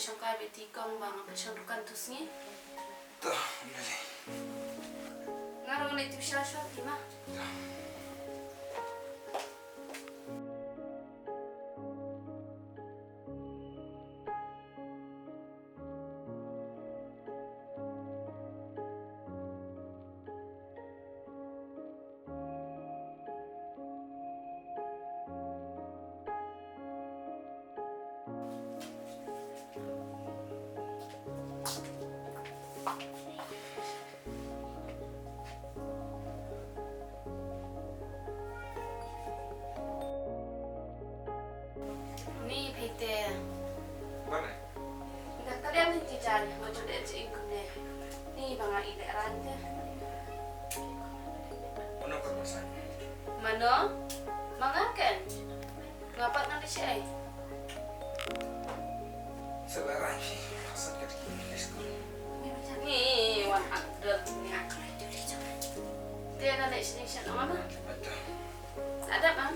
Sangkai betikong bang kecandukan tusnya. Tuh, Lili. Ngarang itu siapa mah? Ni Peter. Mana? Nggak kalian nanti cari mau coba ikut deh. Ni bang ide rante. Mana permasalahan? Mana? Mangakan? Ngapak nanti sih? Sebarang sih, asal kita kini sekolah. Ni wah ada ni. Dia nak sini sana mana? Betul. Ada bang?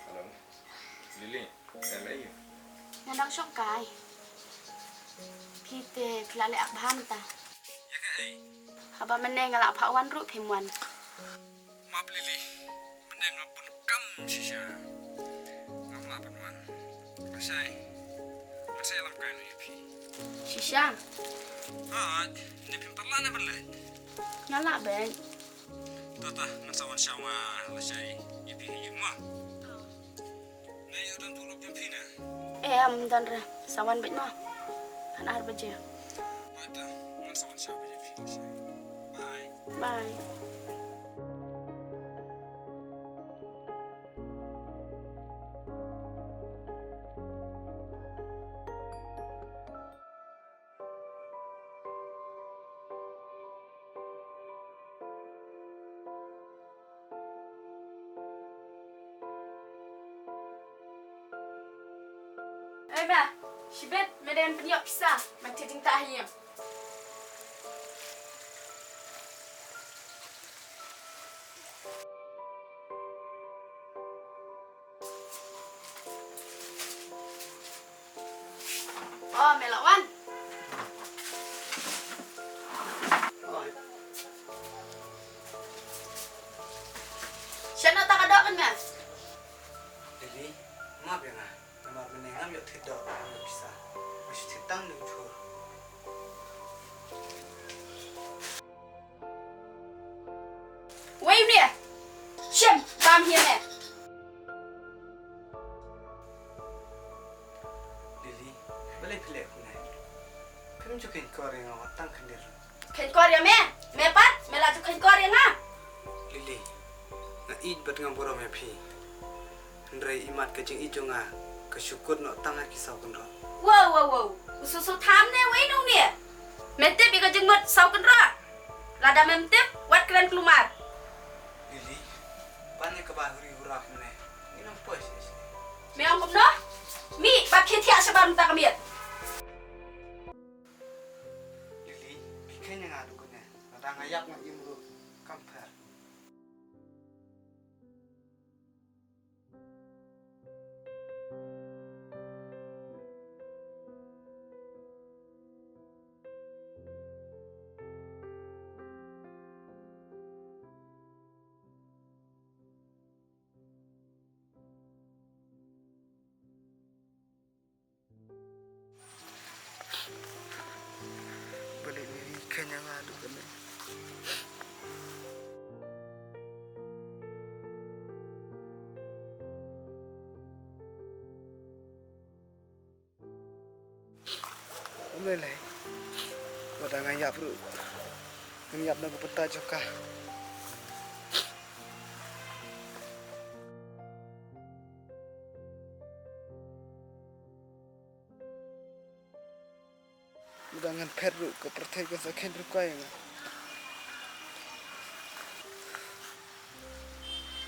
Halo, Lili, ada lagi? Nandang sangkai. Peter kelale ak bahanta. Ya kai. Haba meneng ngalak pakwan ru pimwan. Maaf Lili, mending ngapun kam sisa. Ngapa man? Masai lam kain ni pi. Shisha. Ni pintarlah na berlet. Ngalak ben. Tata, nasawan sama lasai ipi hima. Na yudan tulog yung pina. Am dan ra sawan bet mah. Kan ar beje. Mata, nasawan sama ipi. Bye. Bye. Ba, sibet medan penyok pisah, macam tak hiang. Oh, melawan. Siapa tak ada kan mas? Lili, maaf ya nak. Kamar menengam yuk tidak, yuk bisa. Masih titang nih tur. Wait ni. Shem, come here ni. Lili, boleh pilih aku nih. Kamu juga kau yang awak tang kendir. Ken Korea me? Mepat? Melaju ken Korea ngah? Lili, na id bat ngambura mepi. Ndrai imat kecing ijo ngah. Kesyukur nak tang kisah kena. Wow. Susu tham ni, wait nung ni. Mentip ika jenggot sau kendra. Lada mentip, wat keren kelumar. Lili, banyak kebahuri huraf nih. Ini nampak sih. Meong kum no? Mi, pakai tiak sebab tak kamiat. Lili, bikinnya ngadu kena. Ada ngayak nak imru kamper. Boleh Lili kena ngadu kena. Boleh lah. Pada ngayap bro. Ngayap nak peta juga. Udangan perlu ke pertanyaan sakit berkuayang.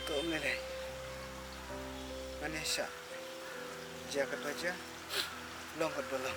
Tuh meleleh. Manisha. Jagat wajah. Longkat belum.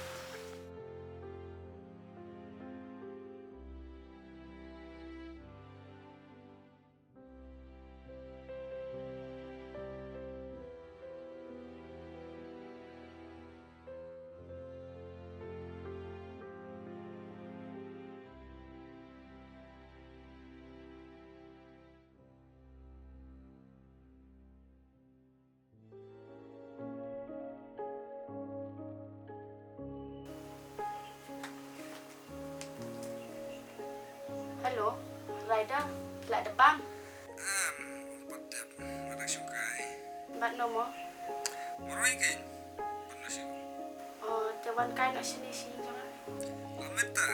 syukai dah. Lak debang. Patep, madak syukai. Bat nomo. Moroi kan? Pernah sih. Oh, tewan kai nak sini jangan. Lameta.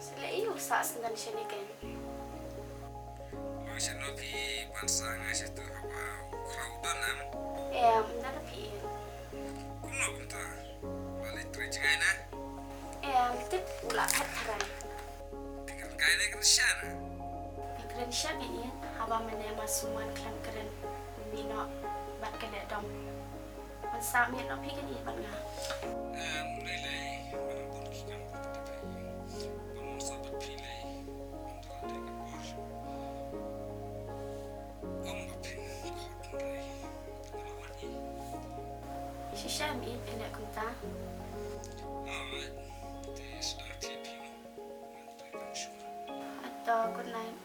Sila iyo sa sendan sini kan. Lo siya no pi bansa nga siya to haba crowdan am. Mendadak pi. Kuno kumta. Balik try jangai na. Tip ulat hatran. Tinggal kaya na kan siya na. Keren siya ganyan. Haba mana masuman klan keren. Mino bat kena dom. Man sami no pi kan bat nga. Mulai manang pun kikam pati tayo. Pamun sabat pilay. Antara dengan bor. Bapin kot mulai. Pengalaman ni. Si siya mi enak kunta. Pati sudah tiap mo. Mantai kan syur. Atau good night.